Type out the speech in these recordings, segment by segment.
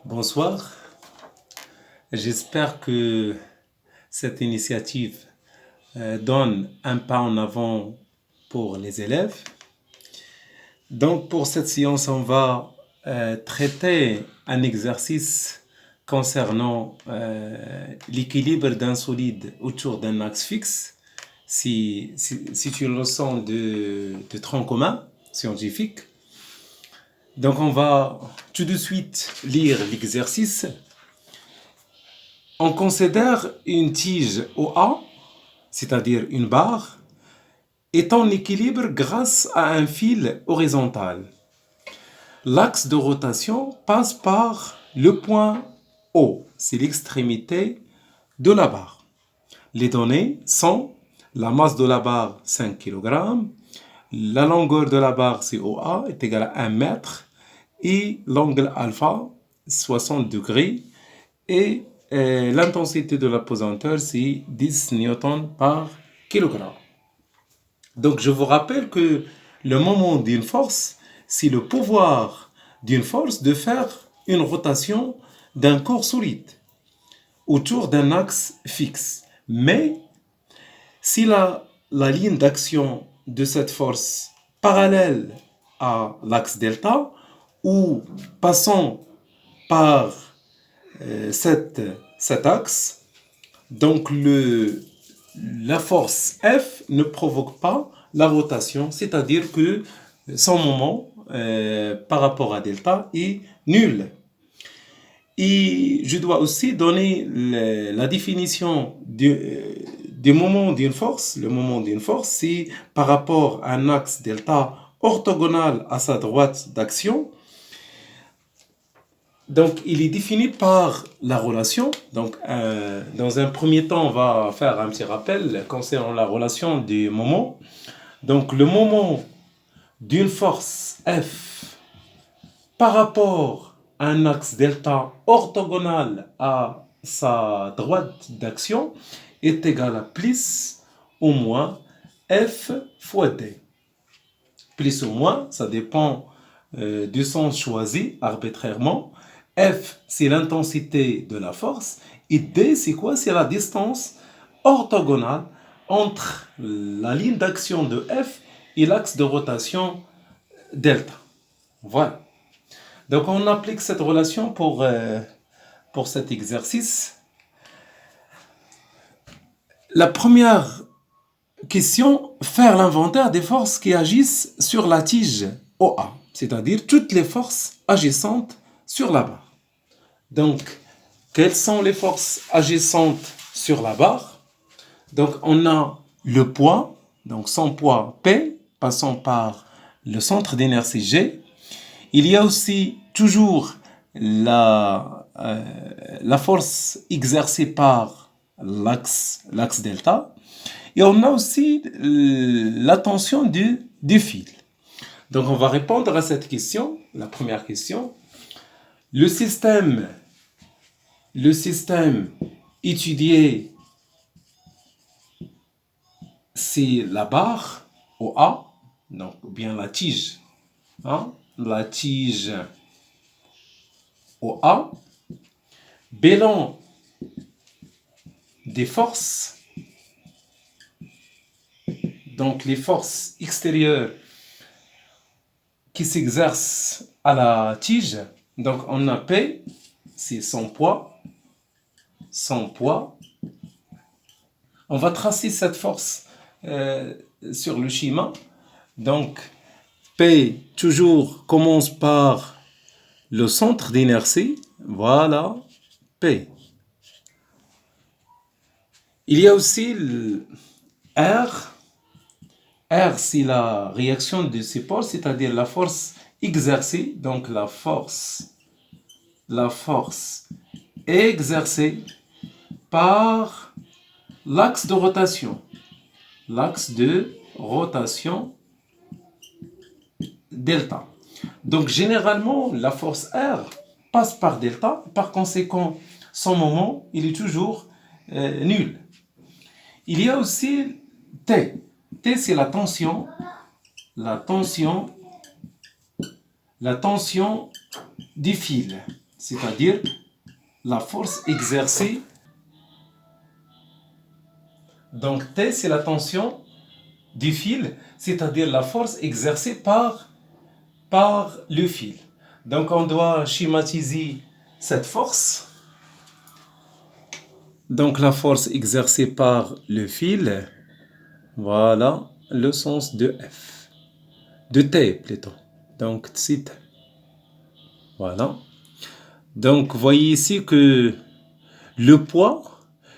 Bonsoir, j'espère que cette initiative donne un pas en avant pour les élèves. Donc pour cette séance, on va traiter un exercice concernant l'équilibre d'un solide autour d'un axe fixe. C'est une leçon de tronc commun scientifique. Donc on va tout de suite lire l'exercice. On considère une tige OA, c'est-à-dire une barre, est en équilibre grâce à un fil horizontal. L'axe de rotation passe par le point O, c'est l'extrémité de la barre. Les données sont la masse de la barre 5 kg, la longueur de la barre COA est égale à 1 mètre et l'angle alpha 60 degrés et l'intensité de la pesanteur c'est 10 newtons par kilogramme. Donc je vous rappelle que le moment d'une force, c'est le pouvoir d'une force de faire une rotation d'un corps solide autour d'un axe fixe. Mais si la ligne d'action de cette force parallèle à l'axe delta ou passant par cet axe, donc la force F ne provoque pas la rotation, c'est-à-dire que son moment par rapport à delta est nul. Et je dois aussi donner la définition du moment d'une force. Le moment d'une force, c'est par rapport à un axe delta orthogonal à sa droite d'action. Donc, il est défini par la relation. Donc, dans un premier temps, on va faire un petit rappel concernant la relation du moment. Donc, le moment d'une force F par rapport à un axe delta orthogonal à sa droite d'action est égal à plus ou moins F fois D. Plus ou moins, ça dépend du sens choisi arbitrairement. F, c'est l'intensité de la force. Et D, c'est quoi? C'est la distance orthogonale entre la ligne d'action de F et l'axe de rotation delta. Voilà. Donc, on applique cette relation pour cet exercice. La première question, faire l'inventaire des forces qui agissent sur la tige OA, c'est-à-dire toutes les forces agissantes sur la barre. Donc, quelles sont les forces agissantes sur la barre? Donc, on a le poids, donc son poids P, passant par le centre d'inertie G. Il y a aussi toujours la force exercée par l'axe delta. Et on a aussi la tension du fil. Donc, on va répondre à cette question, la première question. Le système étudié, c'est la barre OA, donc, ou bien la tige. La tige OA. Bilan des forces. Donc, les forces extérieures qui s'exercent à la tige. Donc, on a P, c'est son poids. Son poids. On va tracer cette force sur le schéma. Donc, P, toujours, commence par le centre d'inertie. Voilà, P. Il y a aussi le R. R, c'est la réaction de ces forces, c'est-à-dire la force exercée, donc la force exercée par l'axe de rotation. L'axe de rotation delta. Donc, généralement, la force R passe par delta. Par conséquent, son moment, il est toujours nul. Il y a aussi T. T, c'est la tension du fil. c'est-à-dire la force exercée. Donc T, c'est la tension du fil, c'est-à-dire la force exercée par le fil. Donc on doit schématiser cette force. Donc la force exercée par le fil, voilà le sens de F, de T plutôt. Donc c'est T. Voilà. Donc voyez ici que le poids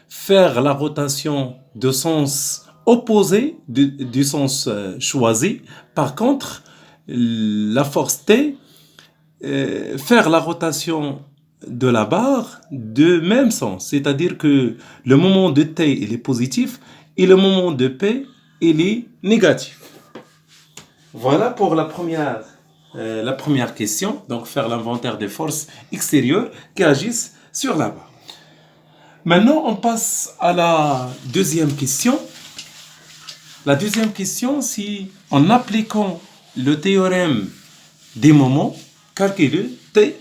faire la rotation de sens opposé du sens choisi. Par contre, la force T faire la rotation de la barre de même sens. C'est-à-dire que le moment de T il est positif et le moment de P il est négatif. Voilà pour la première question. Donc faire l'inventaire des forces extérieures qui agissent sur la barre. Maintenant, on passe à la deuxième question. La deuxième question, c'est en appliquant le théorème des moments, calculer T.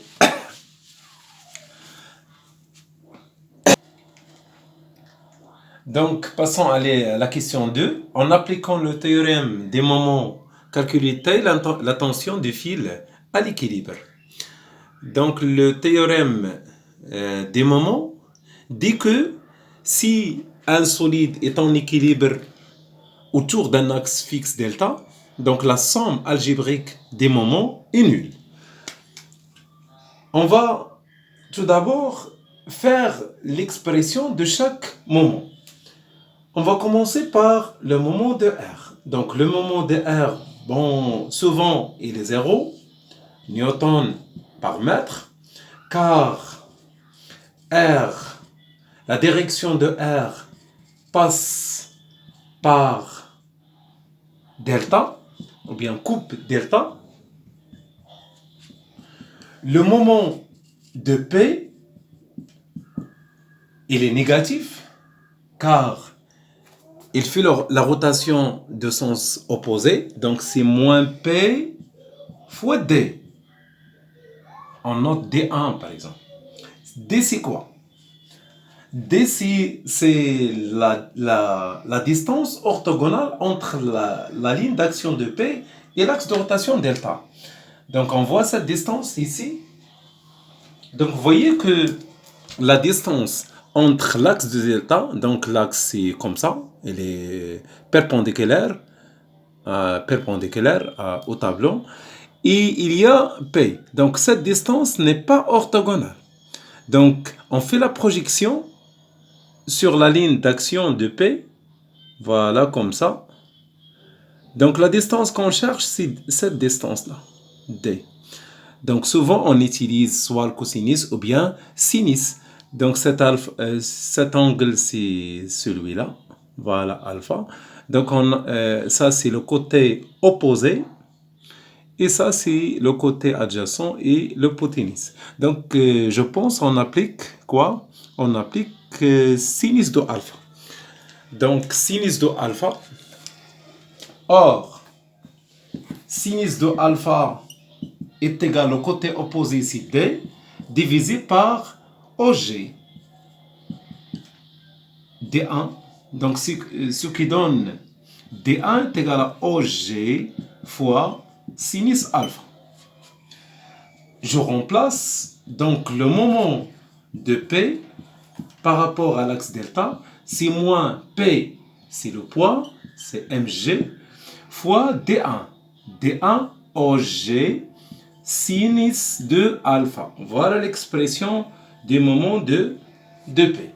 Donc, passons à la question 2. En appliquant le théorème des moments, calculer T, la tension du fil à l'équilibre. Donc, le théorème des moments dit que si un solide est en équilibre autour d'un axe fixe delta, donc la somme algébrique des moments est nulle. On va tout d'abord faire l'expression de chaque moment. On va commencer par le moment de R. Donc le moment de R, bon, souvent il est 0, newton par mètre, car R, la direction de R passe par delta, ou bien coupe delta. Le moment de P, il est négatif, car il fait la rotation de sens opposé, donc c'est moins P fois D. On note D1 par exemple. D c'est quoi? D c'est la distance orthogonale entre la ligne d'action de P et l'axe de rotation delta. Donc on voit cette distance ici. Donc vous voyez que la distance entre l'axe de delta, donc l'axe c'est comme ça, il est perpendiculaire au tableau, et il y a P. Donc cette distance n'est pas orthogonale. Donc on fait la projection sur la ligne d'action de P, voilà comme ça. Donc la distance qu'on cherche, c'est cette distance-là, D. Donc souvent on utilise soit le cosinus ou bien sinus. Donc cet angle c'est celui-là, voilà alpha. Donc ça c'est le côté opposé et ça c'est le côté adjacent et l'hypoténuse. Donc je pense on applique quoi? On applique sinus de alpha. Donc sinus de alpha. Or sinus de alpha est égal au côté opposé ici D divisé par OG D1. Donc ce qui donne D1 est égal à OG fois sinus alpha. Je remplace donc le moment de P par rapport à l'axe delta. C'est moins P, c'est le poids, c'est mg, fois D1. D1 OG sinus de alpha. Voilà l'expression des moments de P.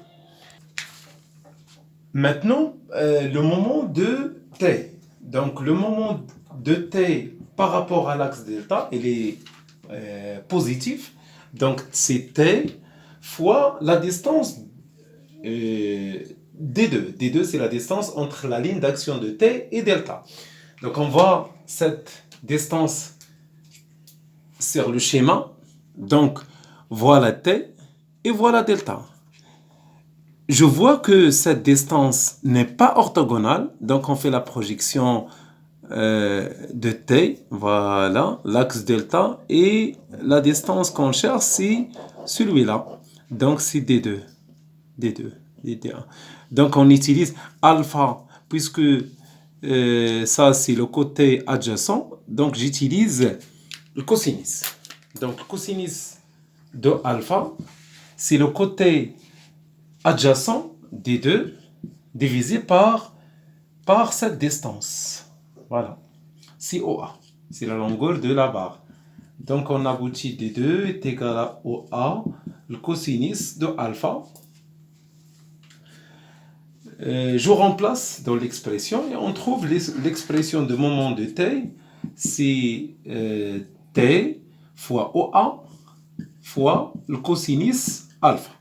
Maintenant, le moment de T. Donc, le moment de T par rapport à l'axe delta, il est positif. Donc, c'est T fois la distance D2. D2, c'est la distance entre la ligne d'action de T et delta. Donc, on voit cette distance sur le schéma. Donc, voilà T et voilà delta. Je vois que cette distance n'est pas orthogonale, donc on fait la projection de T, voilà, l'axe delta, et la distance qu'on cherche, c'est celui-là. Donc, c'est D2, D2, D1. Donc, on utilise alpha, puisque ça, c'est le côté adjacent. Donc, j'utilise le cosinus. Donc, le cosinus de alpha, c'est le côté adjacent D2 divisé par cette distance. Voilà. C'est OA. C'est la longueur de la barre. Donc, on aboutit D2 est égal à OA, le cosinus de alpha. Je remplace dans l'expression et on trouve l'expression de moment de t, c'est t fois OA fois le cosinus alpha.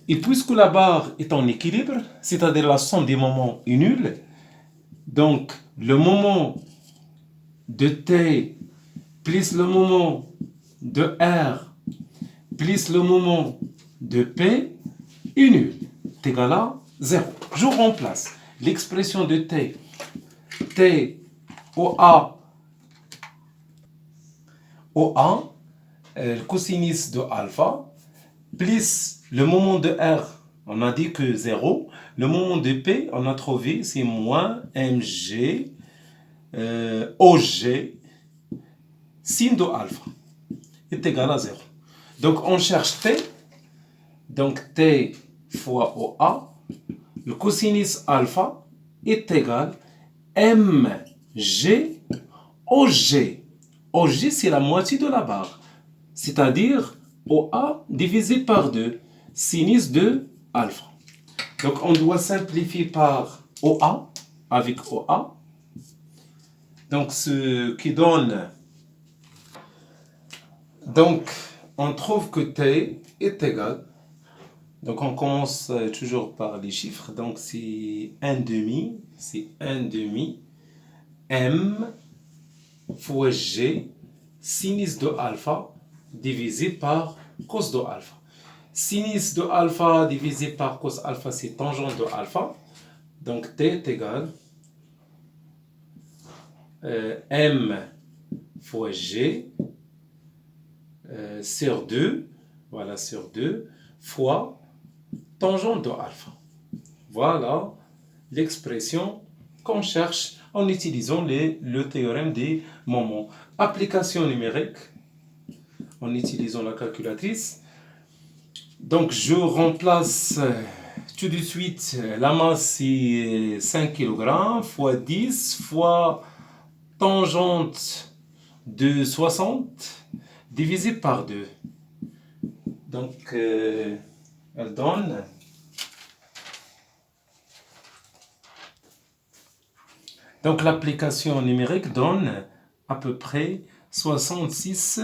Et puisque la barre est en équilibre, c'est-à-dire la somme des moments est nulle, donc le moment de t plus le moment de R plus le moment de P est nul, est égal à 0. Je remplace l'expression de T, OA, le cosinus de alpha, plus le moment de R, on a dit que 0, le moment de P, on a trouvé, c'est moins mg OG sin de alpha est égal à 0. Donc on cherche T, donc T fois OA, le cosinus alpha est égal à mg OG. OG, c'est la moitié de la barre, c'est-à-dire OA divisé par 2, sinus de alpha. Donc on doit simplifier par OA avec OA. Donc ce qui donne... Donc on trouve que T est égal. Donc on commence toujours par les chiffres. Donc c'est 1/2, c'est 1/2 m fois g sinus de alpha divisé par cos de alpha. Sinus de alpha divisé par cos alpha, c'est tangente de alpha. Donc t est égal m fois g sur 2, voilà, sur 2, fois tangente de alpha. Voilà l'expression qu'on cherche en utilisant le théorème des moments. Application numérique en utilisant la calculatrice. Donc je remplace tout de suite la masse, c'est 5 kg fois 10 fois tangente de 60 divisé par 2. Donc elle donne donc l'application numérique donne à peu près 66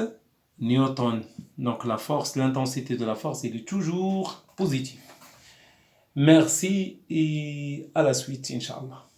newtons. Donc la force, l'intensité de la force, elle est toujours positive. Merci et à la suite, Inch'Allah.